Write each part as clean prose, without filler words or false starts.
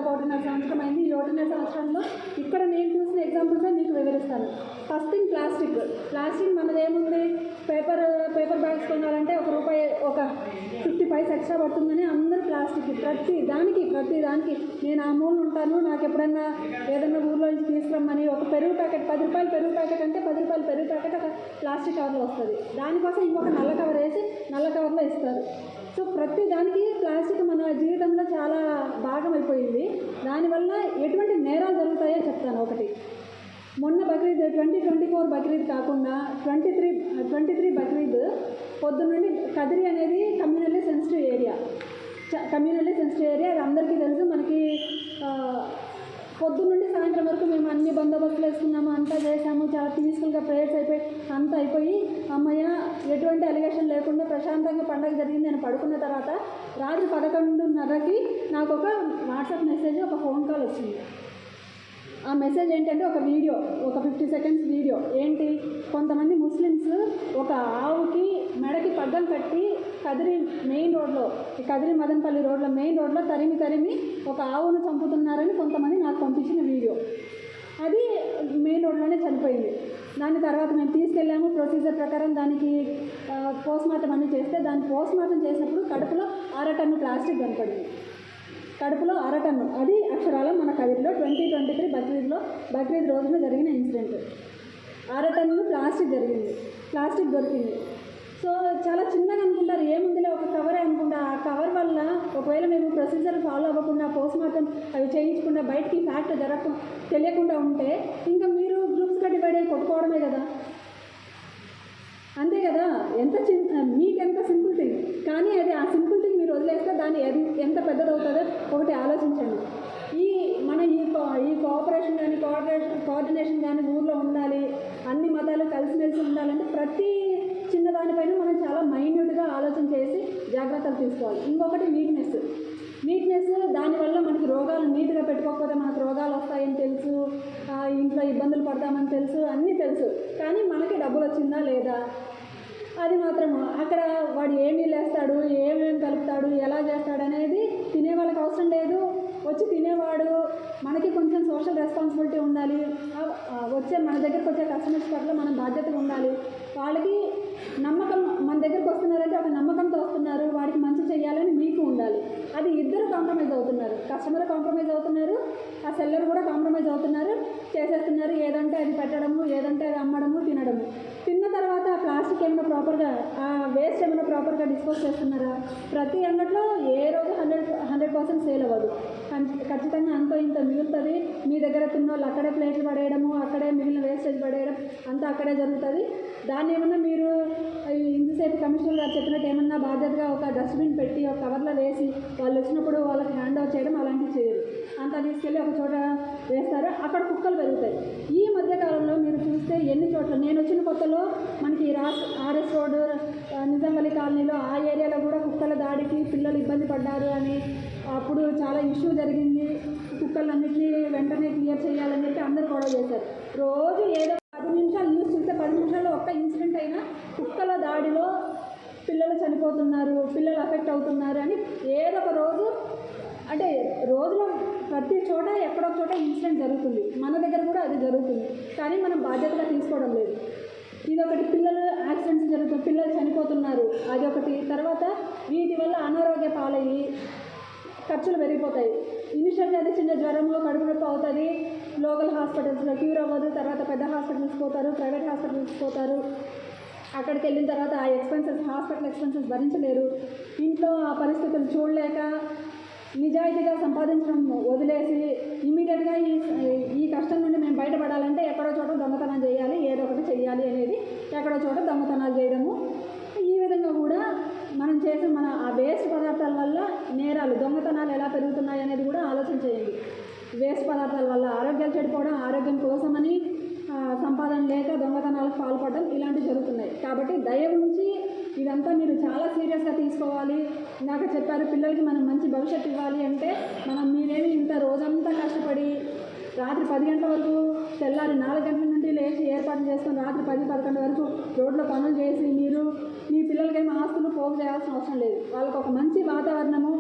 దాదాపు 1.5 సంవత్సరం అయింది. ఈ 1.5 సంవత్సరంలో ఇక్కడ నేను చూసిన ఎగ్జాంపుల్స్ మీకు వివరిస్తాను. ఫస్ట్ థింగ్ ప్లాస్టిక్ మనది ఏముంది, పేపర్ బ్యాగ్స్ కొనాలంటే ₹1 ఒక 50 పైస్ ఎక్స్ట్రా పడుతుందని అందరూ ప్లాస్టిక్ ప్రతి దానికి నేను ఆ మూలు ఉంటాను. నాకు ఎప్పుడన్నా ఏదైనా ఊళ్ళో నుంచి తీసుకురమ్మని ఒక పెరుగు ప్యాకెట్ ₹10 పెరుగు ప్యాకెట్ అంటే ₹10 పెరుగు ప్యాకెట్ ఒక ప్లాస్టిక్ కవర్లో వస్తుంది. దానికోసం ఇంకొక నల్ల కవర్ వేసి నల్ల కవర్లో ఇస్తారు. సో ప్రతి దానికి ప్లాస్టిక్ మన జీవితంలో చాలా భాగం అయిపోయింది. దానివల్ల ఎటువంటి నేరాలు జరుగుతాయో చెప్తాను. ఒకటి, మొన్న బక్రీద్ 2024 బక్రీద్ కాకుండా 23 బక్రీద్ పొద్దున్నుండి కదిరి అనేది కమ్యూనల్లీ సెన్సిటివ్ ఏరియా. అది అందరికీ తెలుసు. మనకి పొద్దున్నుండి సాయంత్రం వరకు మేము అన్ని బందోబస్తులు వేసుకున్నాము, అంతా చేసాము, చాలా పీస్ఫుల్గా ప్రేయర్స్ అయిపోయి అమ్మయ్య ఎటువంటి అలిగేషన్ లేకుండా ప్రశాంతంగా పండగ జరిగింది అని పడుకున్న తర్వాత రాత్రి 11:30కి నాకు ఒక వాట్సాప్ మెసేజ్, ఒక ఫోన్ కాల్ వచ్చింది. ఆ మెసేజ్ ఏంటంటే ఒక వీడియో, ఒక 50 సెకండ్స్ వీడియో. ఏంటి, కొంతమంది ముస్లిమ్స్ ఒక ఆవుకి మెడకి పగ్గం కట్టి కదిరి మెయిన్ రోడ్లో, కదిరి మదనపల్లి రోడ్లో మెయిన్ రోడ్లో తరిమి ఒక ఆవును చంపుతున్నారని కొంతమంది నాకు పంపించిన వీడియో. అది మెయిన్ రోడ్లోనే చనిపోయింది. దాని తర్వాత మేము తీసుకెళ్ళాము. ప్రొసీజర్ ప్రకారం దానికి పోస్ట్మార్టం అన్నీ చేస్తే దాన్ని పోస్ట్మార్టం చేసినప్పుడు కడుపులో 1/2 టన్ను ప్లాస్టిక్ కనపడింది. కడుపులో 1/2 టన్ను. అది అక్షరాల మన కదిరిలో 2023 బక్రీద్ రోజున జరిగిన ఇన్సిడెంట్. 1/2 టన్ను ప్లాస్టిక్ దొరికింది. సో చాలా చిన్నగా అనుకుంటారు, ఏముందిలే ఒక కవరే అనుకుంటా. ఆ కవర్ వల్ల ఒకవేళ మేము ప్రొసీజర్ ఫాలో అవ్వకుండా పోస్ట్మార్టం అవి చేయించకుండా బయటికి ఫ్యాక్ట్ తెలియకుండా ఉంటే ఇంకా మీరు గ్రూప్స్గా డివైడ్ అయ్యి కొట్టుకోవడమే కదా. అంతే కదా, మీకెంత సింపుల్ థింగ్. కానీ అది ఆ సింపుల్ థింగ్ మీరు వదిలేస్తే దాన్ని ఎంత పెద్దదవుతుందో ఒకటి ఆలోచించండి. ఈ కోఆపరేషన్ కానీ కోఆర్డినేషన్ కానీ ఊళ్ళో ఉండాలి. అన్ని మతాలు కలిసిమెలిసి ఉండాలంటే ప్రతి చిన్నదానిపైన మనం చాలా మైన్యూట్గా ఆలోచన చేసి జాగ్రత్తలు తీసుకోవాలి. ఇంకొకటి నీట్నెస్. దానివల్ల మనకి రోగాలు నీట్గా పెట్టుకోకపోతే మనకు రోగాలు వస్తాయని తెలుసు, ఇంట్లో ఇబ్బందులు పడతామని తెలుసు, అన్నీ తెలుసు. కానీ మనకి డబ్బులు వచ్చిందా లేదా అది మాత్రము అక్కడ వాడు ఏమి లేస్తాడు, ఏమేమి కలుపుతాడు, ఎలా చేస్తాడు అనేది తినే వాళ్ళకి అవసరం లేదు. వచ్చి తినేవాడు మనకి కొంచెం సోషల్ రెస్పాన్సిబిలిటీ ఉండాలి. మన దగ్గరకు వచ్చే కస్టమర్స్ పట్ల మనం బాధ్యతగా ఉండాలి. వాళ్ళకి నమ్మకం, మన దగ్గరకు వస్తున్నారంటే ఒక నమ్మకంతో వస్తున్నారు, వాడికి మంచి చేయాలని మీకు ఉండాలి. అది ఇద్దరు కాంప్రమైజ్ అవుతున్నారు. కస్టమర్ కాంప్రమైజ్ అవుతున్నారు, ఆ సెల్లర్ కూడా కాంప్రమైజ్ అవుతున్నారు, చేసేస్తున్నారు. ఏదంటే అది పెట్టడము, ఏదంటే అది అమ్మడము, తినడము. తిన్న తర్వాత ఆ ప్లాస్టిక్ ఏమైనా ప్రాపర్గా, ఆ వేస్ట్ ఏమైనా ప్రాపర్గా డిస్పోజ్ చేస్తున్నారా? ప్రతి అంగట్లో ఏ రోజు 100% సేల్ అవ్వదు. ఖచ్చితంగా అంతో ఇంత మిగులుతుంది. మీ దగ్గర తిన్నోళ్ళు అక్కడే ప్లేట్లు పడేయడము, అక్కడే మిగిలిన వేస్టేజ్ పడేయడం అంతా అక్కడే జరుగుతుంది. దాన్ని ఏమన్నా మీరు ఇంతసేపు కమిషనర్ గారు చెప్పినట్టు ఏమన్నా బాధ్యతగా ఒక డస్ట్బిన్ పెట్టి ఒక కవర్లో వేసి వాళ్ళు వచ్చినప్పుడు వాళ్ళకి హ్యాండ్ ఓవర్ చేయడం అలాంటివి చేయరు. అంతా తీసుకెళ్ళి ఒక చోట వేస్తారు, అక్కడ కుక్కలు పెరుగుతాయి. ఈ మధ్యకాలంలో మీరు చూస్తే ఎన్ని చోట్ల, నేను వచ్చిన కొత్తలో మనకి RS రోడ్, నిజాంవలి కాలనీలో ఆ ఏరియాలో కూడా కుక్కల దాడికి పిల్లలు ఇబ్బంది పడ్డారు అని అప్పుడు చాలా ఇష్యూ జరిగింది. కుక్కలన్నింటినీ వెంటనే క్లియర్ చేయాలని చెప్పి అందరూ గొడవ చేశారు. రోజు ఏదో 10 నిమిషాలు న్యూస్ చూస్తే 10 నిమిషాల్లో ఒక్క ఇన్సిడెంట్ అయినా కుక్కల దాడిలో పిల్లలు చనిపోతున్నారు, పిల్లలు అఫెక్ట్ అవుతున్నారు అని ఏదో ఒక రోజు, అంటే రోజులో ప్రతి చోట ఎక్కడొక చోట ఇన్సిడెంట్ జరుగుతుంది. మన దగ్గర కూడా అది జరుగుతుంది, కానీ మనం బాధ్యతగా తీసుకోవడం లేదు. ఇదొకటి. పిల్లలు యాక్సిడెంట్స్ జరుగుతుంది, పిల్లలు చనిపోతున్నారు, అదొకటి. తర్వాత వీటి వల్ల అనారోగ్య పాలయ్యి ఖర్చులు పెరిగిపోతాయి. ఇనిషియల్గా అది చిన్న జ్వరము, కడుపు నొప్పి అవుతుంది, లోకల్ హాస్పిటల్స్లో క్యూర్ అవ్వదు. తర్వాత పెద్ద హాస్పిటల్స్కి పోతారు, ప్రైవేట్ హాస్పిటల్స్కి పోతారు. అక్కడికి వెళ్ళిన తర్వాత ఆ హాస్పిటల్ ఎక్స్పెన్సెస్ భరించలేరు. ఇంట్లో ఆ పరిస్థితులు చూడలేక నిజాయితీగా సంపాదించడం వదిలేసి ఇమీడియట్గా ఈ కష్టం నుండి మేము బయటపడాలంటే ఎక్కడో చోట దొంగతనం చేయాలి, ఏదో ఒకటి చెయ్యాలి అనేది ఎక్కడో చోట దొంగతనాలు చేయడము. ఈ విధంగా కూడా మనం చేసిన ఆ వేస్ట్ పదార్థాల వల్ల నేరాలు, దొంగతనాలు ఎలా పెరుగుతున్నాయి అనేది కూడా ఆలోచన చేయండి. వేస్ట్ పదార్థాల వల్ల ఆరోగ్యాలు చెడిపోవడం, ఆరోగ్యం కోసమని సంపాదన లేక దొంగతనాలకు పాల్పడడం ఇలాంటివి జరుగుతున్నాయి. కాబట్టి దయ ఉంచి ఇదంతా మీరు చాలా సీరియస్గా తీసుకోవాలి. ఇందాక చెప్పారు, పిల్లలకి మనం మంచి భవిష్యత్తు ఇవ్వాలి అంటే మీరేమి ఇంత రోజంతా కష్టపడి రాత్రి 10 గంటల వరకు తెల్లారి 4 గంటల నుండి లేచి ఏర్పాట్లు చేసుకొని రాత్రి 10-11 వరకు రోడ్లో పనులు చేసి మీరు మీ పిల్లలకేమో ఆస్తులు పోగు చేయాల్సిన అవసరం లేదు. వాళ్ళకు ఒక మంచి వాతావరణము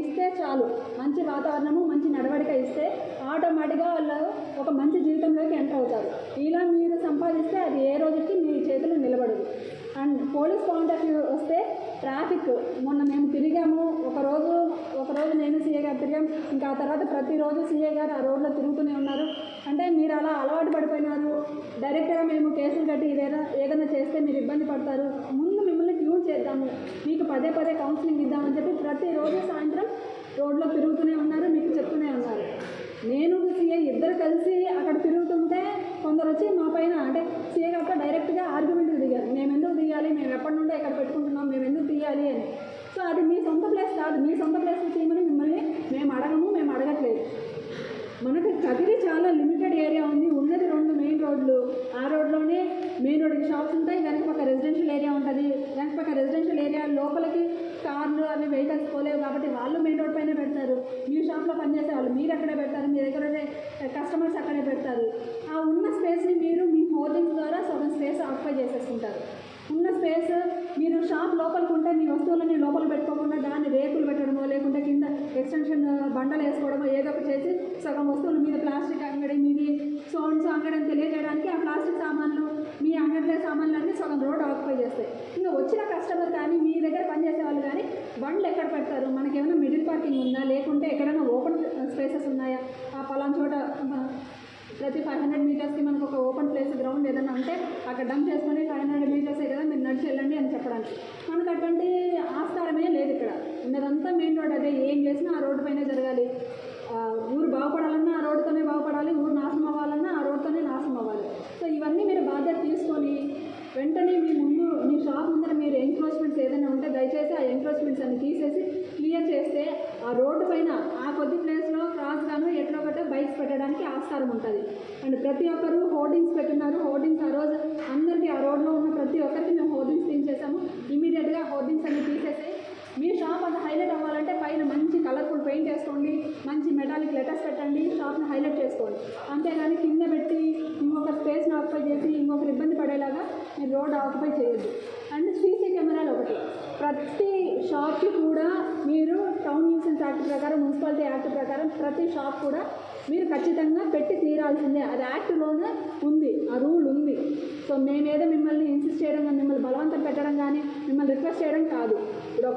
ఇస్తే చాలు. మంచి వాతావరణము, మంచి నడవడిక ఇస్తే ఆటోమేటిక్గా వాళ్ళు ఒక మంచి జీవితంలోకి ఎంటర్ అవుతారు. ఇలా మీరు సంపాదిస్తే అది ఏ రోజుకి మీ చేతిలో నిలబడదు. And police point of view వస్తే ట్రాఫిక్ మొన్న మేము తిరిగాము. ఒకరోజు నేను సీఏ గారు తిరిగాం. ఇంకా ఆ తర్వాత ప్రతిరోజు సీఏ గారు ఆ రోడ్లో తిరుగుతూనే ఉన్నారు. అంటే మీరు అలా అలవాటు పడిపోయినారు. డైరెక్ట్గా మేము కేసులు కట్టి ఏదైనా చేస్తే మీరు ఇబ్బంది పడతారు. ముందు మిమ్మల్ని ట్యూన్ చేద్దాము, మీకు పదే కౌన్సిలింగ్ ఇద్దామని చెప్పి ప్రతిరోజు సాయంత్రం రోడ్లో తిరుగుతూనే ఉన్నారు, మీకు చెప్తూనే ఉన్నారు. నేను సీఏ ఇద్దరు కలిసి అక్కడ తిరుగుతుంటే కొందరు వచ్చి మా పైన అంటే సీఏ గారితో డైరెక్ట్గా ఆర్గ్యుమెంట్కి దిగారు. మేము ఎందుకు తీయాలి, మేము ఎప్పటి నుండో ఇక్కడ పెట్టుకుంటున్నాం, మేము ఎందుకు తీయాలి అని. సో అది మీ సొంత ప్లేస్ కాదు. మీ సొంత ప్లేస్లో తీయమని మిమ్మల్ని మేము అడగట్లేదు. మనకు కదిరి చాలా లిమిటెడ్ ఏరియా ఉంది. ఉన్నది 2 మెయిన్ రోడ్లు. ఆ రోడ్లోనే మెయిన్ రోడ్కి షాప్స్ ఉంటాయి, వెనక పక్క రెసిడెన్షియల్ ఏరియా ఉంటుంది. వెనక పక్క రెసిడెన్షియల్ ఏరియా లోపలికి కార్లు అవి వెహికల్స్ పోలేవు కాబట్టి వాళ్ళు మెయిన్ రోడ్ పైన పెడతారు. మీ షాప్లో పనిచేసే వాళ్ళు మీరు అక్కడే పెడతారు, మీ దగ్గర ఉండే కస్టమర్స్ అక్కడే పెడతారు. ఆ ఉన్న స్పేస్ని మీరు మీ హోర్డింగ్స్ ద్వారా సగం స్పేస్ ఆక్యుపై చేసేస్తుంటారు. ఉన్న స్పేస్ మీరు షాప్ లోపలికి ఉంటే మీ వస్తువులని లోపల పెట్టుకోకుండా దాన్ని రేకులు పెట్టడమో లేకుంటే కింద ఎక్స్టెన్షన్ బండలు వేసుకోవడమో ఏదో ఒకటి చేసి సగం వస్తువులు మీద ప్లాస్టిక్ అంగడి మీది సోన్స్ అంగడి అని తెలియజేయడానికి ఆ ప్లాస్టిక్ సామాన్లు మీ అంగడిలో సామాన్లన్నీ సగం రోడ్ ఆక్యుపై చేస్తాయి. ఇంకా వచ్చిన కస్టమర్ కానీ మీ దగ్గర పనిచేసే వాళ్ళు కానీ బండ్లు ఎక్కడ పెడతారు? మనకేమైనా మిడిల్ పార్కింగ్ ఉందా, లేకుంటే ఎక్కడైనా ఓపెన్ స్పేసెస్ ఉన్నాయా? ఆ పలానా చోట ప్రతి 500 మీటర్స్కి మనకు ఒక ఓపెన్ ప్లేస్ గ్రౌండ్ ఏదైనా ఉంటే అక్కడ డంప్ చేసుకొని 500 మీటర్సే కదా మీరు నడిచి వెళ్ళండి అని చెప్పడానికి. మనకు అటువంటి ఆస్కారమే లేదు ఇక్కడ. ఉన్నదంతా మెయిన్ రోడ్. అదే ఏం చేసినా ఆ రోడ్డు పైనే జరగాలి. ఊరు బాగుపడాలన్నా ఆ రోడ్డుతోనే బాగుపడాలి, ఊరు నాశనం అవ్వాలన్నా ఆ రోడ్డుతోనే నాశనం అవ్వాలి. సో ఇవన్నీ మీరు బాధ్యత తీసుకొని వెంటనే మీ షాప్ ముందర మీరు ఎంక్రోచ్మెంట్స్ ఏదైనా ఉంటే దయచేసి ఆ ఎంక్రోచ్మెంట్స్ అన్ని తీసేసి క్లియర్ చేస్తే ఆ రోడ్డు పైన ఆ కొద్ది ప్లేస్లో క్రాస్ గాను ఎట్లా ఒకటే బైక్స్ పెట్టడానికి ఆస్కారం ఉంటుంది. అండ్ ప్రతి ఒక్కరు హోర్డింగ్స్ పెట్టున్నారు. హోర్డింగ్స్ ఆ రోజు అందరికీ ఆ రోడ్లో ఉన్న ప్రతి ఒక్కరికి మేము హోర్డింగ్స్ తీసేసాము. ఇమీడియట్గా హోర్డింగ్స్ అన్ని తీసేసి మీ షాప్ అది హైలైట్ అవ్వాలంటే పైన మంచి కలర్ఫుల్ పెయింట్ వేసుకోండి, మంచి మెటాలిక్ లెటర్స్ పెట్టండి, షాప్ని హైలైట్ చేసుకోండి. అంతేగాని కింద పెట్టి ఇంకొక స్పేస్ని ఆక్యుపై చేసి ఇంకొకరు ఇబ్బంది పడేలాగా మీరు రోడ్ ఆక్యుపై చేయొద్దు. అండ్ సీసీ కెమెరాలు ఒకటి ప్రతి షాప్కి కూడా మీరు టౌన్ న్యూసెన్స్ యాక్ట్ ప్రకారం, మున్సిపాలిటీ యాక్ట్ ప్రకారం ప్రతి షాప్ కూడా మీరు ఖచ్చితంగా పెట్టి తీరాల్సిందే. అది యాక్ట్లోనే ఉంది, ఆ రూల్ ఉంది. సో మేమేదో మిమ్మల్ని ఇన్సిస్ట్ చేయడం కానీ మిమ్మల్ని బలవంతం పెట్టడం కానీ మిమ్మల్ని రిక్వెస్ట్ చేయడం కాదు. ఇప్పుడు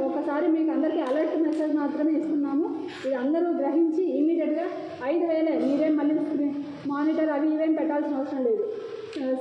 ఒకసారి మీకు అందరికీ అలర్ట్ మెసేజ్ మాత్రమే ఇస్తున్నాము. ఇది అందరూ గ్రహించి ఇమీడియట్గా 5,000 మీరేం మళ్ళీ మానిటర్ అవి ఇవేం పెట్టాల్సిన అవసరం లేదు.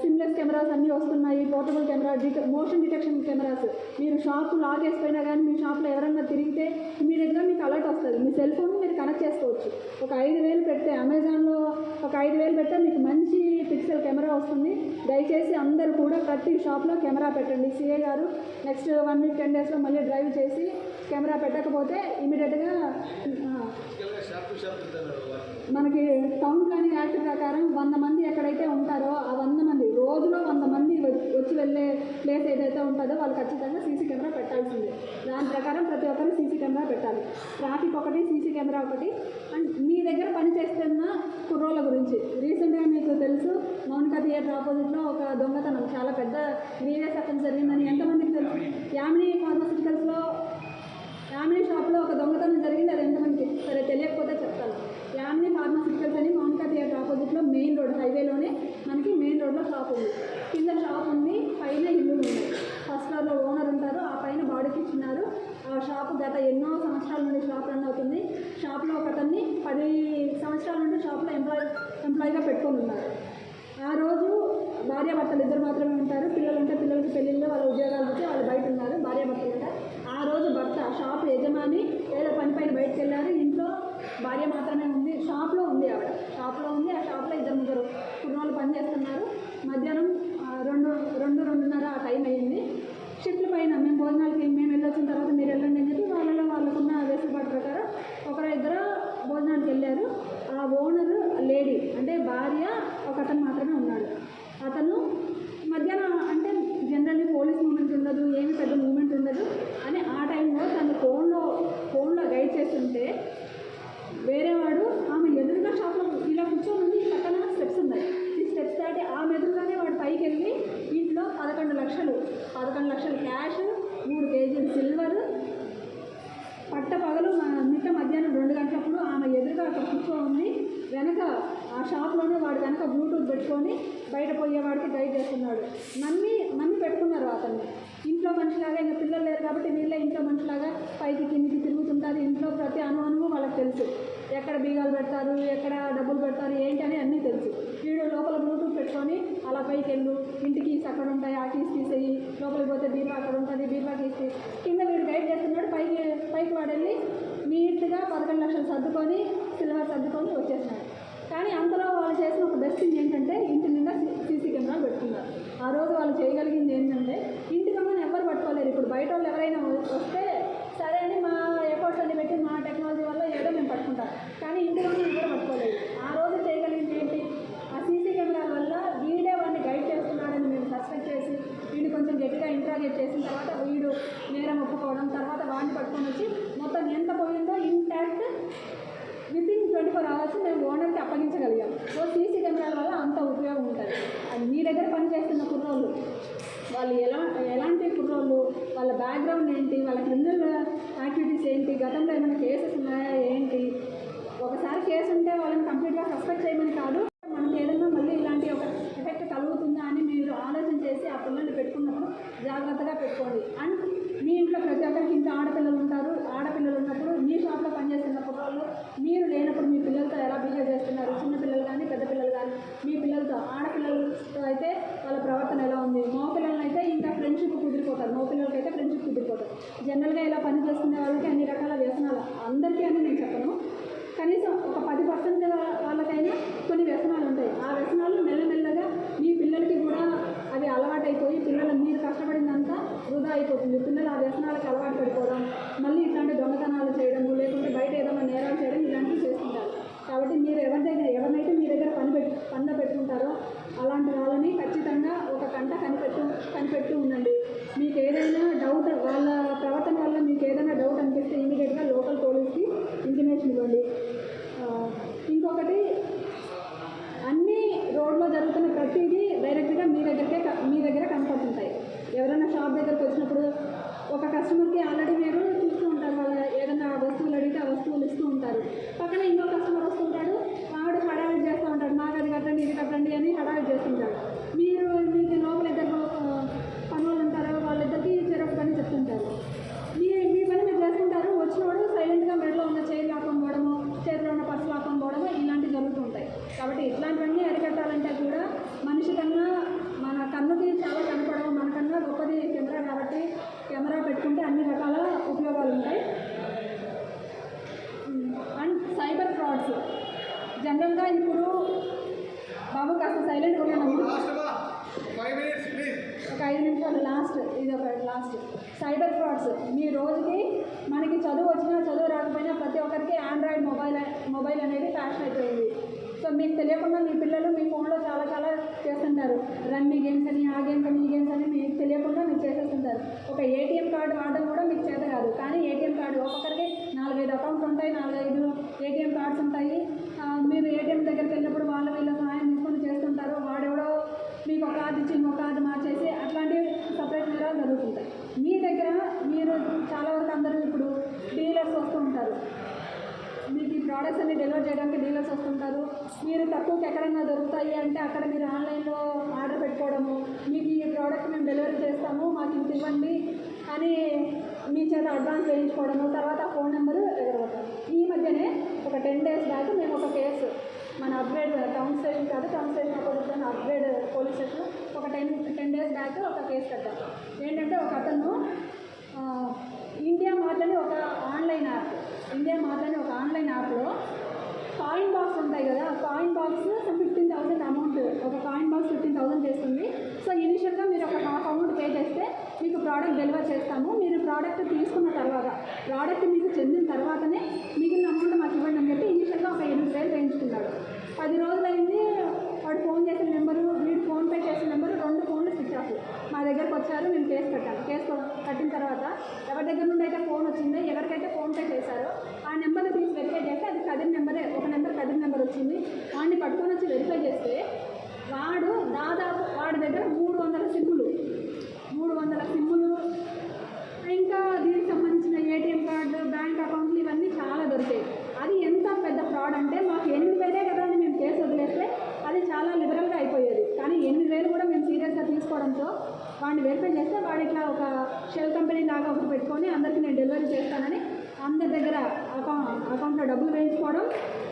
సిమ్లెస్ కెమెరాస్ అన్నీ వస్తున్నాయి, portable camera, motion detection cameras. మీరు షాప్ లాక్ వేసిపోయినా కానీ మీ షాప్లో ఎవరన్నా తిరిగితే ఇమీడియట్గా మీకు అలర్ట్ వస్తుంది. మీ సెల్ ఫోన్ మీరు కనెక్ట్ చేసుకోవచ్చు. ఒక 5,000 పెడితే అమెజాన్లో ఒక 5,000 పెడితే మీకు మంచి పిక్సెల్ కెమెరా వస్తుంది. దయచేసి అందరూ కూడా ప్రతి షాప్లో కెమెరా పెట్టండి. సీఏ గారు నెక్స్ట్ 1 వీక్ 10 డేస్లో మళ్ళీ డ్రైవ్ చేసి కెమెరా పెట్టకపోతే ఇమీడియట్గా మనకి టౌన్ ప్లానింగ్ యాక్ట్ ప్రకారం 100 మంది ఎక్కడైతే ఉంటారో ఆ 100 మంది రోజులో 100 మంది వచ్చి వెళ్ళే ప్లేస్ ఏదైతే ఉంటుందో వాళ్ళు ఖచ్చితంగా సీసీ కెమెరా పెట్టాల్సిందే. దాని ప్రకారం ప్రతి ఒక్కరు సీసీ కెమెరా పెట్టాలి. ట్రాఫిక్ ఒకటి, సీసీ కెమెరా ఒకటి. అండ్ మీ దగ్గర పని చేస్తున్న కుర్రోళ్ళ గురించి రీసెంట్గా మీకు తెలుసు మౌనిక థియేటర్ ఆపోజిట్లో ఒక దొంగతనం చాలా పెద్ద గ్రీవియస్ అఫెన్స్ జరిగిందని ఎంతమందికి తెలుసు? యామిని ఫార్మాసిటికల్స్లో యామిని షాప్లో ఒక దొంగతనం జరిగింది. అది ఎంతమందికి సరే తెలియకపోతే చెప్తాను. యామిని ఫార్మాసిటికల్స్ అని మౌనిక థియేటర్ ఆపోజిట్లో మెయిన్ రోడ్ హైవేలోనే మనకి మెయిన్ రోడ్లో షాప్ ఉంది. కింద షాప్ ఉంది, పైన ఇల్లు ఉన్నాయి. ఫస్ట్ ఫ్లోర్లో ఓనర్ ఉంటారు, ఆ పైన బాడీకి ఇచ్చినారు. ఆ షాప్ గత ఎన్నో సంవత్సరాల నుండి షాప్ రన్ అవుతుంది. షాప్లో ఒకతన్ని 10 సంవత్సరాల నుండి షాప్లో ఎంప్లాయీగా పెట్టుకొని ఉన్నారు. ఆ రోజు భార్యాభర్తలు ఇద్దరు మాత్రమే ఉంటారు. పిల్లలు ఉంటే పిల్లలకి పెళ్ళిళ్ళు, వాళ్ళ ఉద్యోగాలు వచ్చి వాళ్ళు బయట ఉన్నారు. భార్యాభర్తలు ఉంటారు. ఆ రోజు భర్త షాప్ యజమాని ఏదో పని పైన బయటకు వెళ్ళారు. ఇంట్లో భార్య మాత్రమే ఉంది. షాప్లో ఉంది, ఆవిడ షాప్లో ఉంది. ఆ షాప్లో 2-3 కుర్రోళ్ళు పనిచేస్తున్నారు. మధ్యాహ్నం 2-2:30 ఆ టైం అయ్యింది. షిఫ్ట్ల పైన మేము భోజనాలకి మేము వెళ్ళొచ్చిన తర్వాత మీరు వెళ్ళండి అని చెప్పి వాళ్ళకున్న వెసులుబాటు ప్రకారం 1-2 భోజనానికి వెళ్ళారు. ఆ ఓనర్ లేడీ అంటే భార్య ఒకతను మాత్రమే ఉన్నాడు. అతను మధ్యాహ్నం అంటే జనరల్లీ పోలీస్ మూమెంట్ ఉండదు, ఏమి పెద్ద మూమెంట్ ఉండదు అని ఆ టైంలో తను ఫోన్లో గైడ్ చేస్తుంటే వేరేవాడు ఆమె ఎదురుగా షాప్లో ఇలా కూర్చొని ఈ పక్కన 11 లక్షలు క్యాష్, 3 కేజీలు సిల్వర్. పగలు మిట్ట మధ్యాహ్నం 2 గంటలప్పుడు ఆమె ఎదురుగా అక్కడ కూర్చోంది. వెనక ఆ షాప్లోనే వాడు వెనక బ్లూటూత్ పెట్టుకొని బయట పోయేవాడికి గైడ్ చేస్తున్నాడు. నమ్మి పెట్టుకున్నారు అతన్ని. ఇంట్లో మనిషిలాగా, ఇంకా పిల్లలు లేరు కాబట్టి వీళ్ళే ఇంట్లో మనిషిలాగా పైకి కిందికి తిరుగుతుంటారు. ఇంట్లో ప్రతి అనుమానము వాళ్ళకి తెలుసు. ఎక్కడ బీగాలు పెడతారు, ఎక్కడ డబ్బులు పెడతారు, ఏంటి అని అన్నీ తెలుసు. వీడు లోపల బ్లూటూత్ పెట్టుకొని అలా పైకి వెళ్ళు, ఇంటి కీస్ అక్కడ ఉంటాయి, ఆ కీస్ తీసేయి, లోపలికి పోతే బీరువా అక్కడ ఉంటుంది, బీరువా కీస్ కింద వీడు గైడ్ చేస్తున్నాడు. పైకి వాడెళ్ళి నీట్గా 11 లక్షలు సర్దుకొని సిల్వర్ సర్దుకొని వచ్చేసినాడు. కానీ అంతలో వాళ్ళు చేసిన ఒక బెస్ట్ థింగ్ ఏంటంటే ఇంటి నిండా సీసీ కెమెరాలు పెట్టుకున్నారు. ఆ రోజు వాళ్ళు చేయగలిగింది ఏంటంటే ఇంటి దొంగను ఎవరు పట్టుకోలేరు. ఇప్పుడు బయట వాళ్ళు ఎవరైనా వస్తే సరే అని మా ఎఫర్ట్స్ అన్ని పెట్టి మా టెక్నాలజీ వల్ల ఏదో మేము పట్టుకుంటాం, కానీ ఇంటి దొంగను ఎవరు పట్టుకోలేదు. ఆ రోజు చేయగలిగింది ఏంటి? ఆ సీసీ కెమెరాల వల్ల వీడే వాడిని గైడ్ చేస్తున్నాడని మేము సస్పెక్ట్ చేసి వీడిని కొంచెం గట్టిగా ఇంట్రాగేట్ చేసిన తర్వాత వీడు నేరం ఒప్పుకోవడం, తర్వాత వాడిని పట్టుకొని వచ్చి మొత్తం ఎంత పోయిందో ఇంటాక్ట్ వితిన్ 24 అవర్స్ మేము ఓనర్కి అప్పగించగలిగాం. సో సీసీ కెమెరాల వల్ల అంత ఉపయోగం ఉంటుంది. అది మీ దగ్గర పనిచేస్తున్న కుర్రోళ్ళు, వాళ్ళు ఎలాంటి కుర్రోళ్ళు, వాళ్ళ బ్యాక్గ్రౌండ్ ఏంటి, వాళ్ళ క్రిమినల్ యాక్టివిటీస్ ఏంటి, గతంలో ఏమైనా కేసెస్ ఉన్నాయా ఏంటి. ఒకసారి కేసు ఉంటే వాళ్ళని కంప్లీట్గా సస్పెక్ట్ చేయమని కాదు, మనకి ఏదైనా మళ్ళీ ఇలాంటి ఒక ఎఫెక్ట్ కలుగుతుందా అని మీరు ఆలోచన చేసి ఆ పిల్లల్ని పెట్టుకున్నప్పుడు జాగ్రత్తగా పెట్టుకోండి. అండ్ మీ ఇంట్లో ప్రతి ఒక్కరికి ఇంట్లో ఆడపిల్లలు ఉంటారు. ఆడపిల్లలు ఉన్నప్పుడు మీ షాప్లో పనిచేస్తున్న కుర్రోళ్ళు మీరు లేనప్పుడు మీ పిల్లలతో ఎలా బిహేవ్ చేస్తున్నారు, చిన్న పిల్లలు కానీ పెద్ద పిల్లలు కానీ, మీ పిల్లలతో ఆడపిల్లలతో అయితే వాళ్ళ ప్రవర్తన ఎలా ఉంది, మగ పిల్లలను అయితే ఇంకా ఫ్రెండ్షిప్ కుదిరిపోతారు, మగ పిల్లలకి అయితే ఫ్రెండ్షిప్ కుదిరిపోతారు. జనరల్గా ఇలా పని చేసుకునే వాళ్ళకి అన్ని రకాల వ్యసనాలు, అందరికీ అని నేను చెప్పను, కనీసం ఒక 10% వాళ్ళకైనా కొన్ని వ్యసనాలు ఉంటాయి. ఆ వ్యసనాలు మెల్లమెల్లగా మీ పిల్లలకి కూడా అవి అలవాటైపోయి పిల్లలు మీరు కష్టపడిందంతా వృధా అయిపోతుంది. పిల్లలు ఆ వ్యసనాలకు అలవాటు పడిపోవడం, మళ్ళీ ఇట్లాంటి దొంగతనాలు చేయడము, లేకుంటే బయట ఏదైనా నేరాలు చేయడం ఇలాంటివి చేస్తుంటారు. కాబట్టి మీరు ఎవరినైతే మీ దగ్గర పని పెట్టుకుంటారో అలాంటి వాళ్ళని ఖచ్చితంగా ఒక కంట కనిపెట్టు ఉండండి. మీకు ఏదైనా డౌట్, వాళ్ళ ప్రవర్తన వల్ల మీకు ఏదైనా డౌట్ అనిపిస్తే ఇమీడియట్గా లోకల్ పోలీస్కి ఇంటిమేషన్ ఇవ్వండి. ఇంకొకటి, అన్ని రోడ్లో జరుగుతున్న ప్రతిదీ డైరెక్ట్గా మీ దగ్గర కనపడుతుంటాయి. ఎవరైనా షాప్ దగ్గరకు వచ్చినప్పుడు ఒక కస్టమర్కి ఆల్రెడీ మీరు చూస్తూ ఉంటారు, వాళ్ళు ఏదైనా వస్తువులు అడిగితే ఆ వస్తువులు ఇస్తూ ఉంటారు. పక్కన ఇంకో కస్టమర్ వస్తుంటాడు, వాడు హడావిడి చేస్తూ ఉంటాడు, నాకు అది కట్టండి ఇది కట్టండి అని హడావిడి చేస్తుంటాడు. మీకు లోపల ఇద్దరు పనులు ఉంటారు, వాళ్ళిద్దరికి చెరొక పని చెప్తుంటారు. మీ పని మీరు చేసుకుంటారు. వచ్చినవాడు సైలెంట్గా మెడలో ఉన్న చైర్ లాక్కొని పోవడము, చేతిలో ఉన్న పర్సు లాక్కొని పోవడము ఇలాంటివి జరుగుతూ ఉంటాయి. కాబట్టి ఇట్లాంటివన్నీ అరికట్టాలంటే కూడా మనిషి కన్నా మన కన్నుకి చాలా కనపడవు, మనకన్నా గొప్పది కెమెరా. కాబట్టి కెమెరా పెట్టుకుంటే అన్ని రకాల ఉపయోగాలు ఉంటాయి. అండ్ సైబర్ ఫ్రాడ్స్ జనరల్గా ఇప్పుడు బాబు కాస్త సైలెంట్గా ఉన్నాము, ఒక 5 నిమిషాలు లాస్ట్. ఇది ఒక లాస్ట్. సైబర్ ఫ్రాడ్స్ మీ రోజుకి మనకి చదువు వచ్చినా చదువు రాకపోయినా ప్రతి ఒక్కరికి ఆండ్రాయిడ్ మొబైల్ అనేది ఫ్యాషన్ అయిపోయింది. సో మీకు తెలియకుండా మీ పిల్లలు మీ ఫోన్లో చాలా చేస్తుంటారు. రమ్మీ గేమ్స్ అని, ఆ గేమ్స్ అని, ఈ గేమ్స్ అని మీకు తెలియకుండా మీరు చేసేస్తుంటారు. ఒక ఏటీఎం కార్డు వాడడం కూడా మీకు చేత కాదు, కానీ ఏటీఎం కార్డు ఒక్కొక్కరికి 4-5 అకౌంట్స్ ఉంటాయి, 4-5 ఏటీఎం కార్డ్స్ ఉంటాయి. మీరు ఏటీఎం దగ్గరికి వెళ్ళినప్పుడు వీళ్ళ సహాయం తీసుకొని చేస్తుంటారు. వాడెవడో మీకు ఒక కార్డు ఇచ్చి ఇంకో కార్డు మార్చేసి అట్లాంటివి సపరేట్ కూడా జరుగుతుంటాయి. మీ దగ్గర మీరు చాలా వరకు అందరూ ఇప్పుడు డీలర్స్ వస్తూ ఉంటారు, మీకు ఈ ప్రోడక్ట్స్ అన్ని డెలివర్ చేయడానికి డీలర్స్ వస్తుంటారు. మీరు తక్కువకి ఎక్కడైనా దొరుకుతాయి అంటే అక్కడ మీరు ఆన్లైన్లో ఆర్డర్ పెట్టుకోవడము, మీకు ఈ ప్రోడక్ట్ మేము డెలివరీ చేస్తాము మాకు ఇంత ఇవ్వండి అని మీ చేత అడ్వాన్స్ వేయించుకోవడము, తర్వాత ఫోన్ నెంబరు ఎగరగొట్టాము. ఈ మధ్యనే ఒక 10 days బ్యాక్ మేము ఒక కేసు మన అప్గ్రేడ్ టౌన్ స్టేషన్ కాదు, town station opposite upgrade police station ఒక 10 days బ్యాక్ ఒక కేసు కట్టాము. ఏంటంటే ఒక అతను ఇండియా మార్ట్ అని ఒక ఆన్లైన్ యాప్లో కాయిన్ బాక్స్ ఉంటాయి కదా, కాయిన్ బాక్స్ 15,000 అమౌంట్, ఒక కాయిన్ బాక్స్ 15,000 చేస్తుంది. సో ఇనిషియల్గా మీరు ఒక హాఫ్ అమౌంట్ పే చేస్తే మీకు ప్రోడక్ట్ డెలివర్ చేస్తాము, మీరు ప్రోడక్ట్ తీసుకున్న తర్వాత ప్రోడక్ట్ మీకు చెందిన తర్వాతనే మిగిలిన అమౌంట్ మాకు ఇవ్వండి అని చెప్పి ఇనిషియల్గా ఒక 8,000 వేయించుకున్నాడు. 10 రోజులైంది, వాడు ఫోన్ చేసిన నెంబరు, వీడు ఫోన్పే చేసిన నెంబరు 2 ఫోన్లు స్విచ్ ఆఫ్. మా దగ్గరకు వచ్చారు, మేము కేసు కట్టాను. కేసు కట్టిన తర్వాత ఎవరి దగ్గర నుండి అయితే ఫోన్ వచ్చిందో, ఎవరికైతే ఫోన్పే చేశారో ఆ నెంబర్ని తీసి వెరిఫై చేస్తే అది కదిరి నెంబరే, ఒక నెంబర్ వచ్చింది. వాడిని పట్టుకొని వచ్చి వెరిఫై చేస్తే వాడు దాదాపు వాడి దగ్గర 300 సిమ్ములు సమాచారంతో వాడిని వెరిఫై చేస్తే వాడు ఇట్లా ఒక షెల్ కంపెనీ లాగా ఒకటి పెట్టుకొని అందరికీ నేను డెలివరీ చేస్తానని అందరి దగ్గర అకౌంట్లో డబ్బులు వేయించుకోవడం,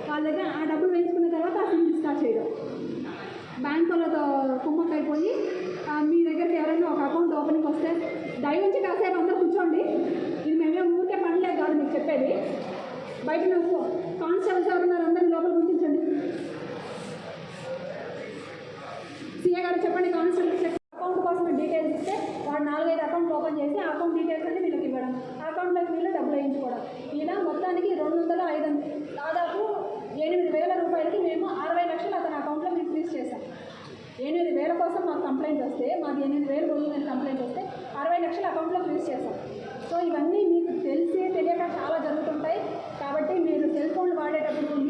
వాళ్ళ దగ్గర ఆ డబ్బులు వేయించుకున్న తర్వాత ఆ సిమ్ డిస్కార్డ్ చేయడం, బ్యాంకులతో కుమ్మక్కైపోయి మీ దగ్గరికి ఎవరైనా ఒక అకౌంట్ ఓపెనింగ్ వస్తే దయవుంచి కాసేపు అందరూ కూర్చోండి. ఇది మేమేం ఊరికే పనిలేదు కాదు మీకు చెప్పేది. బయట నువ్వు కానిస్టేబుల్స్ ఎవరున్నారు అందరినీ లోపల కూర్చోండి. సీఏ గారు చెప్పండి, కానిస్టేబుల్స్ అకౌంట్ కోసం డీటెయిల్స్ ఇస్తే వాడు 4-5 అకౌంట్లు ఓపెన్ చేసి ఆ అకౌంట్ డీటెయిల్స్ అన్ని వీళ్ళకి ఇవ్వడం, ఆ అకౌంట్లోకి వీళ్ళు డబ్బులు వేయించుకోవడం. ఇలా మొత్తానికి 200-500 దాదాపు 8,000 రూపాయలకి మేము 60 లక్షలు అతని అకౌంట్లో మేము ఫ్రీజ్ చేసాం. 8,000 కోసం మాకు కంప్లైంట్ వస్తే, మాకు 8,000 పోయిందని కంప్లైంట్ వస్తే 60 లక్షల అకౌంట్లో ఫ్రీజ్ చేసాం. సో ఇవన్నీ మీకు తెలిసి తెలియక చాలా జరుగుతుంటాయి. కాబట్టి మీరు సెల్ ఫోన్లు వాడేటప్పుడు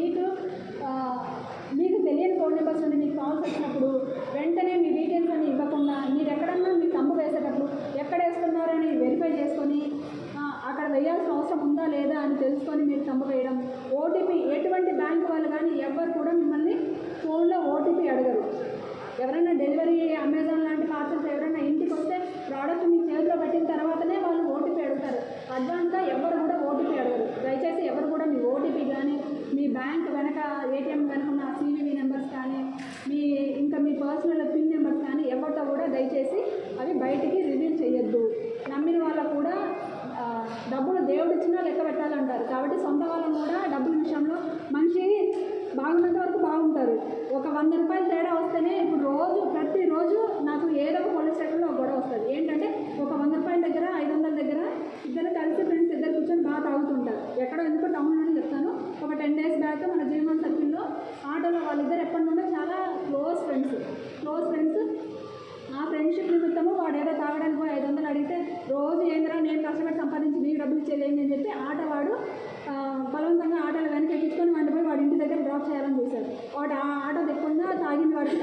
మీకు తెలియని ఫోన్ నెంబర్స్ నుండి మీకు కాల్స్ వచ్చినప్పుడు వెంటనే మీ డీటెయిల్స్ అన్ని ఇవ్వకుండా, మీరు ఎక్కడన్నా మీ తమ్ము వేసేటప్పుడు ఎక్కడ వేస్తున్నారని వెరిఫై చేసుకొని అక్కడ వేయాల్సిన అవసరం ఉందా లేదా అని తెలుసుకొని మీరు తమ్ము వేయడం. ఓటీపీ ఎటువంటి బ్యాంక్ వాళ్ళు కానీ ఎవ్వరు కూడా మిమ్మల్ని ఫోన్లో ఓటీపీ అడగరు. ఎవరైనా డెలివరీ అమెజాన్ లాంటి పార్సల్స్ ఎవరైనా ఇంటికి వస్తే ప్రోడక్ట్ మీ చేతిలో పెట్టిన తర్వాతనే వాళ్ళు ఓటీపీ అడుగుతారు. అడ్వాన్స్గా ఎవరు కూడా ఓటీపీ అడగరు. దయచేసి ఎవరు కూడా మీ ఓటీపీ కానీ, మీ బ్యాంక్ వెనక ఏటీఎం వెనక ఉన్న సివివి నెంబర్స్ కానీ, మీ పర్సనల్ పిన్ నెంబర్స్ కానీ ఎవరితో కూడా దయచేసి అవి బయటికి రివీల్ చేయొద్దు. నమ్మిన వాళ్ళకు కూడా డబ్బులు దేవుడు ఇచ్చినా లెక్క పెట్టాలంటారు. కాబట్టి సొంత వాళ్ళని కూడా డబ్బుల విషయంలో మనిషి బాగున్నంత వరకు బాగుంటారు. ఒక 100 రూపాయలు తేడా వస్తేనే ఇప్పుడు ప్రతిరోజు నాకు ఏదో ఒక పోలీస్ స్టేషన్లో ఒక గొడవ వస్తుంది. ఏంటంటే ఒక 100 రూపాయల దగ్గర 500 దగ్గర ఇద్దరు కలిసి ఫ్రెండ్స్ ఇద్దరు కూర్చొని బాగా తాగుతుంటారు. ఎక్కడో ఎందుకో టౌన్లోనే చెప్తాను. ఒక 10 days బ్యాక్ మన జీవన్ సర్కిల్లో ఆటోలో వాళ్ళిద్దరు ఎప్పటి నుండో చాలా క్లోజ్ ఫ్రెండ్స్. ఆ ఫ్రెండ్షిప్ నిమిత్తము వాడు ఏదో తాగడానికి పోయి 500 అడిగితే, రోజు ఏంద్రా నేను కష్టపడి సంపాదించి నీకు డబ్బులు ఇచ్చేలేండి అని చెప్పి ఆటోవాడు బలవంతంగా ఆటోలు వెనక ఎక్కించుకొని వాడి ఇంటి దగ్గర డ్రాప్ చేయాలని చూశాడు. వాడు ఆ ఆటో దిక్కుండా తాగిన వాడికి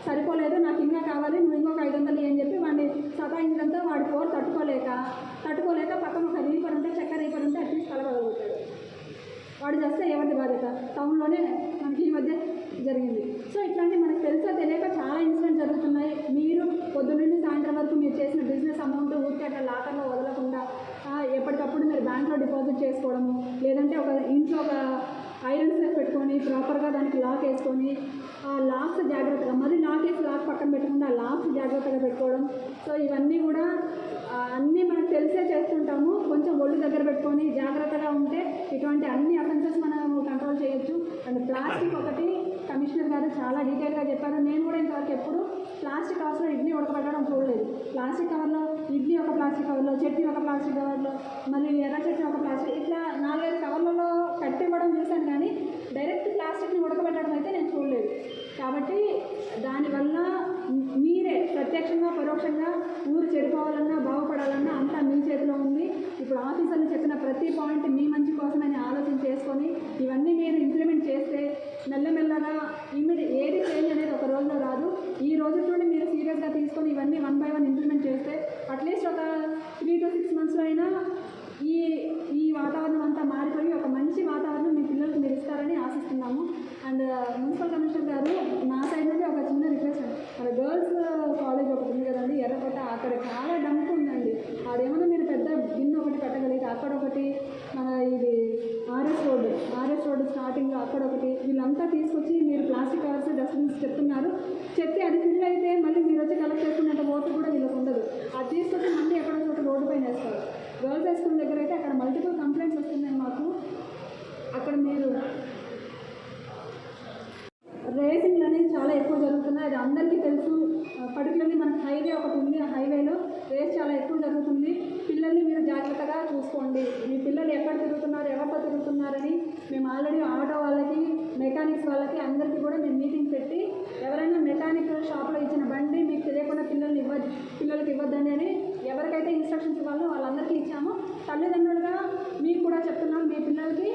సరిపోలేదు, నాకు ఇంకా కావాలి, నువ్వు ఇంకొక 500 అని చెప్పి వాడిని సతాయించడంతో వాడి పోరు తట్టుకోలేక పక్కన ఒక రీపర్ ఉంటే చక్కెర రీపర్ ఉంటే అట్లీస్ట్ కలగలుగుతాడు. వాడు చేస్తే ఎవరిది బాధ్యత? టౌన్లోనే మనకి ఈ మధ్య జరిగింది. సో ఇట్లాంటి మనకు తెలుసా తెలియక చాలా ఇన్సిడెంట్స్ జరుగుతున్నాయి. మీరు పొద్దున్నుండి సాయంత్రం వరకు మీరు చేసిన బిజినెస్ అమౌంట్ ఊరికే అట్లా లాకర్లో వదలకుండా ఎప్పటికప్పుడు మీరు బ్యాంక్లో డిపాజిట్ చేసుకోవడము, లేదంటే ఒక ఇంట్లో ఒక ఐరన్ సేఫ్ పెట్టుకొని ప్రాపర్గా దానికి లాక్ వేసుకొని ఆ లాక్స్ జాగ్రత్తగా, మరి లాక్ పక్కన పెట్టకుండా ఆ లాక్స్ జాగ్రత్తగా పెట్టుకోవడం. సో ఇవన్నీ కూడా అన్నీ మనకు తెలిసే చేస్తుంటాము. కొంచెం ఒళ్ళు దగ్గర పెట్టుకొని జాగ్రత్తగా ఉంటే ఇటువంటి అన్ని అఫెన్సెస్ మనం కంట్రోల్ చేయొచ్చు. అండ్ ప్లాస్టిక్ ఒకటి కమిషనర్ గారు చాలా డీటెయిల్గా చెప్పారు. నేను కూడా ఇంతవరకు ఎప్పుడు ప్లాస్టిక్ కవర్స్లో ఇడ్లీ ఉడకబెట్టడం చూడలేదు. ప్లాస్టిక్ కవర్లో ఇడ్లీ ఒక ప్లాస్టిక్ కవర్లో, చట్నీ ఒక ప్లాస్టిక్ కవర్లో, మళ్ళీ ఎర్ర చట్నీ ఒక ప్లాస్టిక్, ఇట్లా 4-5 కవర్లలో కట్టివ్వడం చూశాను కానీ డైరెక్ట్ ప్లాస్టిక్ని ఉడకబెట్టడం అయితే నేను చూడలేదు. కాబట్టి దానివల్ల మీరే ప్రత్యక్షంగా పరోక్షంగా ఊరు చెడిపోవాలన్నా బాగుపడాలన్నా అంతా మీ చేతిలో ఉంది. ఇప్పుడు ఆఫీసర్లు చెప్పిన ప్రతి పాయింట్ మీ మంచి కోసమని ఆలోచన చేసుకొని ఇవన్నీ మీరు ఇంప్లిమెంట్ చేస్తే మెల్లమెల్లగా ఏది చేంజ్ అనేది ఒక రోజులో రాదు. ఈ రోజు నుండి మీరు సీరియస్గా తీసుకొని ఇవన్నీ 1 by 1 ఇంప్లిమెంట్ చేస్తే అట్లీస్ట్ ఒక 3 to 6 monthsలో అయినా ఈ వాతావరణం అంతా మారిపోయి ఒక మంచి వాతావరణం మీ పిల్లలకు మీరు ఇస్తారని ఆశిస్తున్నాము. అండ్ మున్సిపల్ కమిషనర్ గారు నా సైడ్ నుండి ఒక చిన్న రిక్వెస్ట్ అండి, మన గర్ల్స్ కాలేజ్ ఒకటి ఉంది కదండి ఎర్రకోట, అక్కడ చాలా డంప్ ఉందండి. అదేమన్నా మీరు పెద్ద బిన్ను ఒకటి పెట్టగలిగితే అక్కడ ఒకటి, మన ఇది ఆర్ఎస్ రోడ్ స్టార్టింగ్లో అక్కడ ఒకటి, వీళ్ళంతా తీసుకొచ్చి మీరు ప్లాస్టిక్ కవర్స్ డస్ట్బిన్స్ చెప్తున్నారు, చెప్తే అది ఫిల్ అయితే మళ్ళీ మీరు వచ్చి కలెక్ట్ చేసుకునేంత ఓటు కూడా వీళ్ళకి ఉండదు. అది తీసుకొచ్చి మళ్ళీ ఎక్కడో చోట రోడ్డు పైన వేస్తారు. గర్ల్స్ హై స్కూల్ దగ్గర అయితే అక్కడ మల్టిపుల్ కంప్లైంట్స్ వస్తున్నాయి మాకు. అక్కడ మీరు రేసింగ్లు అనేది చాలా ఎక్కువ జరుగుతున్నాయి, అది అందరికీ తెలుసు. పర్టికులర్లీ మనకు హైవే ఒకటి ఉంది, ఆ హైవేలో రేస్ చాలా ఎక్కువ జరుగుతుంది. పిల్లల్ని మీరు జాగ్రత్తగా చూసుకోండి. మీ పిల్లలు ఎక్కడ తిరుగుతున్నారు, ఎవరితో తిరుగుతున్నారని మేము ఆల్రెడీ ఆటో వాళ్ళకి, మెకానిక్స్ వాళ్ళకి అందరికీ కూడా మేము మీటింగ్ పెట్టి, ఎవరైనా మెకానిక్ షాప్లో ఇచ్చిన బండి మీకు తెలియకుండా పిల్లలకి ఇవ్వద్దని అని ఎవరికైతే ఇన్స్ట్రక్షన్స్ ఇవ్వాలో వాళ్ళందరికీ ఇచ్చాము. తల్లిదండ్రులుగా మీకు కూడా చెప్తున్నాం, మీ పిల్లలకి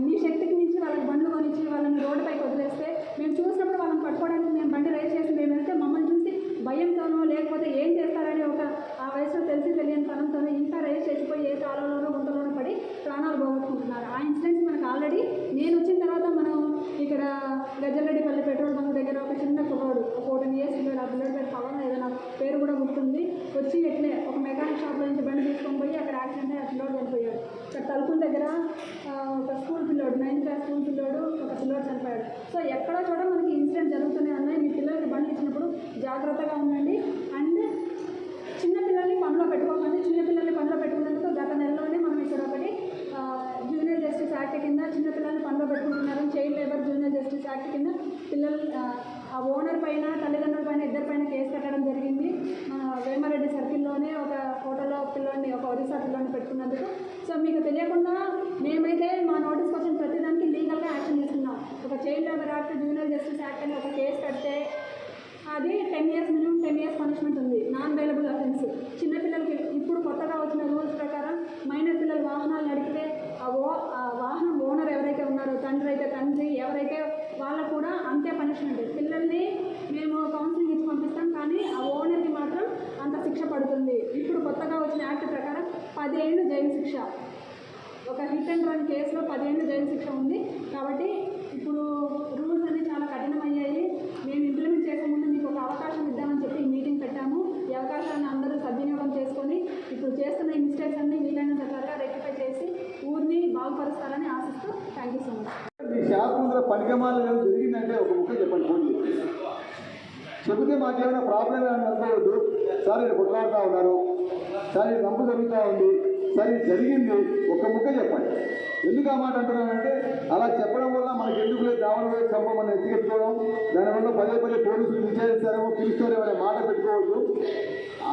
మీ శక్తికి మించి వాళ్ళకి బండ్లు కొనిచ్చి వాళ్ళని రోడ్డుపైకి వదిలేస్తే మేము చూసినప్పుడు వాళ్ళని పట్టుకోవడానికి మేము బండి రైస్ చేసి మేము వెళ్తే మమ్మల్ని చూసి భయంతోనో లేకపోతే ఏం చేస్తారని ఒక ఆ వయసులో తెలియని తనంతోనో ఇంకా రైస్ చేసిపోయి ఏ కాలంలోనో గుంటలోనో పడి ప్రాణాలు పోగొట్టుకుంటున్నారు. ఆ ఇన్సిడెంట్స్ మనకు ఆల్రెడీ నేను వచ్చిన తర్వాత మనం ఇక్కడ గజ్జలరెడ్డిపల్లి పెట్రోల్ బంక్ దగ్గర ఒక చిన్న కుర్రాడు 14 years పిల్లడు, ఆ పిల్లడి పేరు పవన్ ఏదో నాకు హాస్పిటల్ నుంచి బండి తీసుకొని పోయి అక్కడ యాక్సిడెంట్ అయ్యి ఆ పిల్లోడు చనిపోయాడు. ఇక్కడ తలుపుల దగ్గర ఒక స్కూల్ పిల్లోడు 9th క్లాస్ స్కూల్ పిల్లోడు ఒక పిల్లోడు చనిపోయాడు. సో ఎక్కడో చోట మనకి ఇన్సిడెంట్ జరుగుతూనే ఉన్నాయి. మీ పిల్లలకి బండి ఇచ్చినప్పుడు జాగ్రత్తగా ఉండండి. అండ్ చిన్నపిల్లల్ని పనిలో పెట్టుకోకండి. చిన్నపిల్లల్ని పనిలో పెట్టుకున్నందుకు గత నెలలోనే మనం ఇక్కడ ఒకటి జూనియర్ జస్టిస్ యాక్ట్ కింద చిన్నపిల్లల్ని పనిలో పెట్టుకుంటున్నారని child labour junior justice act కింద పిల్లలు ఆ ఓనర్ పైన తల్లిదండ్రుల పైన ఇద్దరి పైన కేసు కట్టడం జరిగింది. వేమారెడ్డి సర్కిల్లోనే ఒక హోటల్లో పిల్లోని ఒక ఒరిస్సా పిల్లోని పెట్టుకున్నందుకు. సో మీకు తెలియకుండా మేమైతే మా నోటీస్కి వచ్చిన ప్రతిదానికి లీగల్గా యాక్షన్ తీసుకున్నాం. ఒక child labour act junior justice act అని ఒక కేసు కడితే అది 10 years మినిమం 10 years పనిష్మెంట్ ఉంది. Non bailable offence. చిన్నపిల్లలకి ఇప్పుడు కొత్తగా వచ్చిన రూల్స్ ప్రకారం మైనర్ పిల్లలు వాహనాలు నడిపితే ఆ వాహనం ఓనర్ ఎవరైతే ఉన్నారో తండ్రి అయితే తండ్రి ఎవరైతే వాళ్ళకు కూడా అంతే పనిష్మెంట్. పిల్లల్ని మేము కౌన్సిలింగ్ ఇచ్చి పంపిస్తాం, కానీ ఆ ఓనర్కి మాత్రం అంత శిక్ష పడుతుంది. ఇప్పుడు కొత్తగా వచ్చిన యాక్ట్ ప్రకారం 10 ఏళ్ళు జైలు శిక్ష. ఒక హిట్ అండ్ రన్ కేసులో 10 ఏళ్ళు జైలు శిక్ష ఉంది. కాబట్టి ఇప్పుడు రూల్స్ అన్నీ చాలా కఠినమయ్యాయి. మేము ఇంప్లిమెంట్ చేసే ముందు మీకు ఒక అవకాశం ఇద్దామని చెప్పి ఈ మీటింగ్ పెట్టాము. ఈ అవకాశాన్ని అందరూ సద్వినియోగం చేసుకొని ఇప్పుడు చేస్తున్న ఈ మిస్టేక్స్ అన్ని వీలైనంత త్వరగా రెక్టిఫై చేసి ఊరిని బాగుపరుస్తారని ఆశిస్తూ thank you so much. Me shop ముందర పనికమాలు జరిగిందంటే ఒక ముక్క చెప్పండి. ఫోన్ చెబితే మాకేమైనా ప్రాబ్లం ఏమైనా అనుకోవద్దు. సార్ ఇది కొట్లాడుతూ ఉన్నారు, సార్ ఇది రంపు జరుగుతూ ఉంది, సార్ ఇది జరిగింది, ఒక ముక్క చెప్పండి. ఎందుకు ఆ మాట అంటున్నానంటే అలా చెప్పడం వల్ల మనకి ఎందుకు లేదు దావనపోయి కంపం మనం ఎత్తికెట్టుకోవడం, దానివల్ల పదే పోలీసులు విచారిస్తారేమో పిలుస్తారేమో అనే మాట పెట్టుకోవద్దు.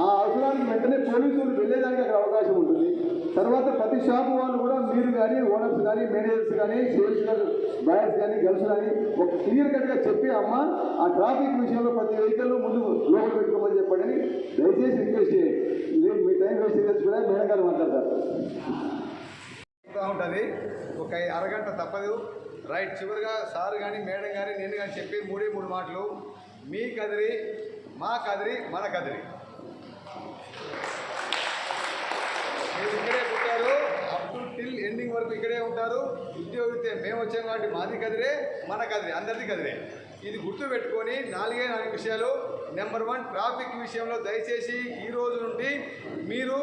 ఆ అవసరానికి వెంటనే పోలీసులు వెళ్ళేదానికి అక్కడ అవకాశం ఉంటుంది. తర్వాత ప్రతి షాపు వాళ్ళు కూడా మీరు కానీ ఓనర్స్ కానీ మేనేజర్స్ కానీ సేల్స్ బాయ్స్ కానీ గర్ల్స్ కానీ ఒక క్లియర్ కట్గా చెప్పి అమ్మ ఆ ట్రాఫిక్ విషయంలో ప్రతి వెహికల్ ముందు లోపల పెట్టుకోమని చెప్పండి అని దయచేసి రిక్వెస్ట్ చేయండి. మీ టైం వేస్ట్ చేసి కూడా మేడం గారు మాట్లాడతారు ఉంటుంది. ఒక అరగంట తప్పదు. రైట్. చివరిగా సార్ కానీ మేడం కానీ నేను కానీ చెప్పి 3 మాటలు. మీ కదిరి, మా కదిరి, మన కదిరి. మీరు ఇక్కడే పుట్టారు, అప్ టు టిల్ ఎండింగ్ వరకు ఇక్కడే ఉంటారు. ఉద్యోగితే మేము వచ్చాం కాబట్టి మాది కదిరే, మన కదిరే, అందరిది కదిరే. ఇది గుర్తుపెట్టుకొని 4 విషయాలు. నెంబర్ 1, ట్రాఫిక్ విషయంలో దయచేసి ఈ రోజు నుండి మీరు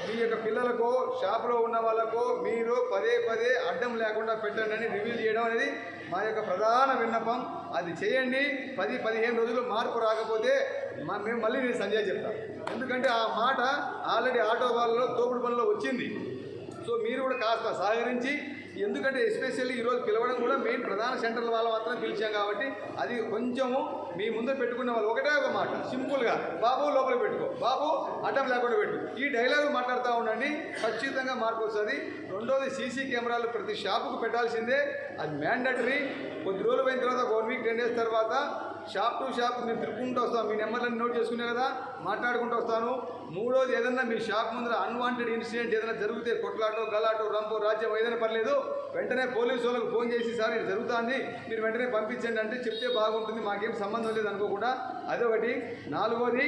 మీ యొక్క పిల్లలకు షాపులో ఉన్న వాళ్ళకు మీరు పదే అడ్డం లేకుండా పెట్టండి అని రివ్యూ చేయడం అనేది మా యొక్క ప్రధాన విన్నపం. అది చేయండి. 10-15 రోజులు మార్పు రాకపోతే మేము మళ్ళీ నేను సంజయ్ చెప్తాను. ఎందుకంటే ఆ మాట ఆల్రెడీ ఆటో వాళ్ళలో తోపుడు పనిలో వచ్చింది. సో మీరు కూడా కాస్త సహకరించి, ఎందుకంటే ఎస్పెషల్లీ ఈరోజు పిలవడం కూడా మెయిన్ ప్రధాన సెంటర్ల వాళ్ళ మాత్రం పిలిచాం కాబట్టి అది కొంచెము మీ ముందు పెట్టుకునే వాళ్ళు ఒకటే ఒక మాట సింపుల్గా, బాబు లోపల పెట్టుకో, బాబు అడ్డం లేకుండా పెట్టు, ఈ డైలాగ్ మాట్లాడుతూ ఉండండి. ఖచ్చితంగా మార్పు వస్తుంది. రెండోది సీసీ కెమెరాలు ప్రతి షాపుకు పెట్టాల్సిందే. అది మ్యాండటరీ. కొద్ది రోజులు పోయిన తర్వాత 1 week 10 days తర్వాత షాప్ టు షాప్ మేము తిరుగుకుంటూ వస్తాం. మీ నెంబర్లను నోట్ చేసుకునే కదా, మాట్లాడుకుంటూ వస్తాను. మూడోది, ఏదన్నా మీ షాప్ ముందర అన్వాంటెడ్ ఇన్సిడెంట్ ఏదైనా జరిగితే కొట్లాటో గలాటో రంపో రాజ్యం ఏదైనా పర్లేదు, వెంటనే పోలీసు వాళ్ళకు ఫోన్ చేసి సార్ ఇది జరుగుతుంది మీరు వెంటనే పంపించండి అంటే చెప్తే బాగుంటుంది. మాకేం సంబంధం లేదు అనుకోకుండా అదొకటి. 4వది,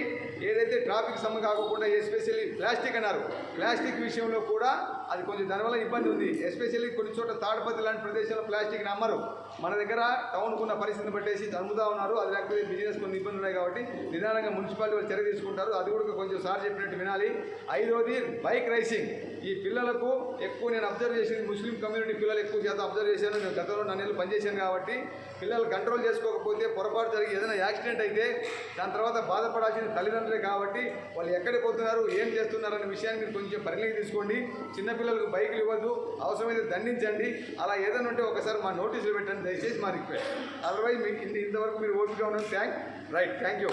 ఏదైతే ట్రాఫిక్ సమ్మె కాకుండా ఎస్పెషల్లీ ప్లాస్టిక్ అన్నారు, ప్లాస్టిక్ విషయంలో కూడా అది కొంచెం దానివల్ల ఇబ్బంది ఉంది. ఎస్పెషల్లీ కొన్ని చోట్ల తాడపత్రి లాంటి ప్రదేశాల్లో ప్లాస్టిక్ని అమ్మరు. మన దగ్గర టౌన్కు ఉన్న పరిస్థితిని బట్టేసి అమ్ముతా ఉన్నారు. అది లేకపోతే బిజినెస్ కొన్ని ఇబ్బందులు ఉన్నాయి కాబట్టి నిదానంగా మున్సిపాలిటీ వాళ్ళు చర్య తీసుకుంటారు. అది కూడా కొంచెం సార్ చెప్పినట్టు వినాలి. 5వది, బైక్ రైసింగ్. ఈ పిల్లలకు ఎక్కువ నేను అబ్జర్వ్ చేసింది ముస్లిం కమ్యూనిటీ పిల్లలు ఎక్కువ శాతం అబ్జర్వ్ చేశాను. నేను గతంలో 4 నెలలు పనిచేశాను కాబట్టి పిల్లలు కంట్రోల్ చేసుకోకపోతే పొరపాటు జరిగి ఏదైనా యాక్సిడెంట్ అయితే దాని తర్వాత బాధపడాల్సిన తల్లిదండ్రులే కాబట్టి వాళ్ళు ఎక్కడికి పోతున్నారు ఏం చేస్తున్నారు అనే విషయాన్ని మీరు కొంచెం పరిగణలోకి తీసుకోండి. చిన్నపిల్లలకు బైకులు ఇవ్వద్దు, అవసరమైతే దండించండి. అలా ఏదైనా ఉంటే ఒకసారి మా నోటీసులు పెట్టండి దయచేసి, మా రిక్వెస్ట్. అదర్వైజ్ మీకు ఇంతవరకు మీరు ఓపిక ఉన్నది. Thank you.